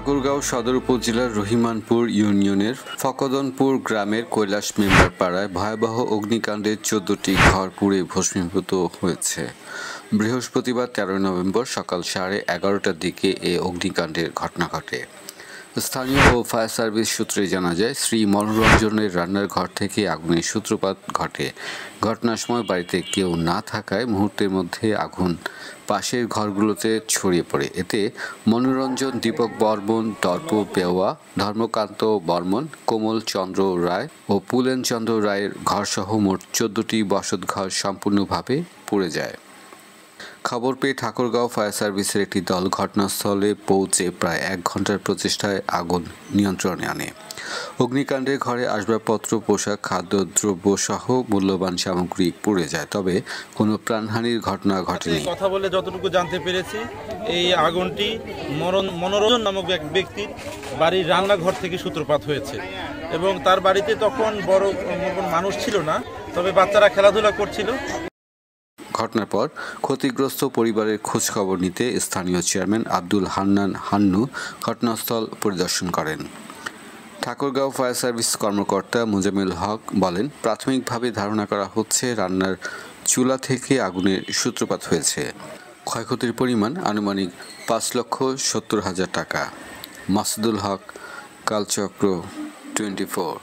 ঠাকুরগাঁও সদর উপজেলার রহিমানপুর ইউনিয়নের ফকদনপুর গ্রামের কৈলাস মেম্বার পাড়ায় ভয়াবহ অগ্নিকাণ্ডে ১৪টি ঘর পুড়ে ভস্মীভূত হয়েছে। বৃহস্পতিবার ১৩ নভেম্বর সকাল 11:30টার দিকে এ অগ্নিকাণ্ডের ঘটনা ঘটে। স্থানীয় ও ফায়ার সার্ভিস সূত্রে জানা যায়, শ্রী মনোরঞ্জনের রান্নার ঘর থেকে আগুনের সূত্রপাত ঘটে। ঘটনার সময় বাড়িতে কেউ না থাকায় মুহূর্তের মধ্যে আগুন পাশের ঘরগুলোতে ছড়িয়ে পড়ে। এতে মনোরঞ্জন, দীপক বর্মন, দর্প বেওয়া, ধর্মকান্ত বর্মন, কোমল চন্দ্র রায় ও পুলেন চন্দ্র রায়ের ঘরসহ মোট ১৪টি বসতঘর সম্পূর্ণভাবে পুড়ে যায়। খবর পেয়ে ঠাকুরগাঁও ফায়ার সার্ভিসের একটি দল ঘটনাস্থলে পৌঁছে প্রায় ১ ঘন্টার প্রচেষ্টায় আগুন নিয়ন্ত্রণে আনে। অগ্নিকাণ্ডে ঘরে আসবাবপত্র, পোশাক, খাদ্যদ্রব্য সহ মূল্যবান সামগ্রী পুড়ে যায়, তবে কোনো প্রাণহানির ঘটনা ঘটেনি। কথা বলে যতটুকু জানতে পেরেছি, এই আগুনটি মনোরঞ্জন নামক এক ব্যক্তির বাড়ির রান্নাঘর থেকে সূত্রপাত হয়েছে এবং তার বাড়িতে তখন বড় মানুষ ছিল না, তবে বাচ্চারা খেলাধুলা করছিল। ঘটনার পর ক্ষতিগ্রস্ত পরিবারের খোঁজ খবর নিতে স্থানীয় চেয়ারম্যান আব্দুল হান্নান হান্নু ঘটনাস্থল পরিদর্শন করেন। ঠাকুরগাঁও ফায়ার সার্ভিস কর্মকর্তা মোজাম্মেল হক বলেন, প্রাথমিকভাবে ধারণা করা হচ্ছে রান্নার চুলা থেকে আগুনের সূত্রপাত হয়েছে। ক্ষয়ক্ষতির পরিমাণ আনুমানিক ৫,৭০,০০০ টাকা। মাসুদুল হক, কালচক্র 24।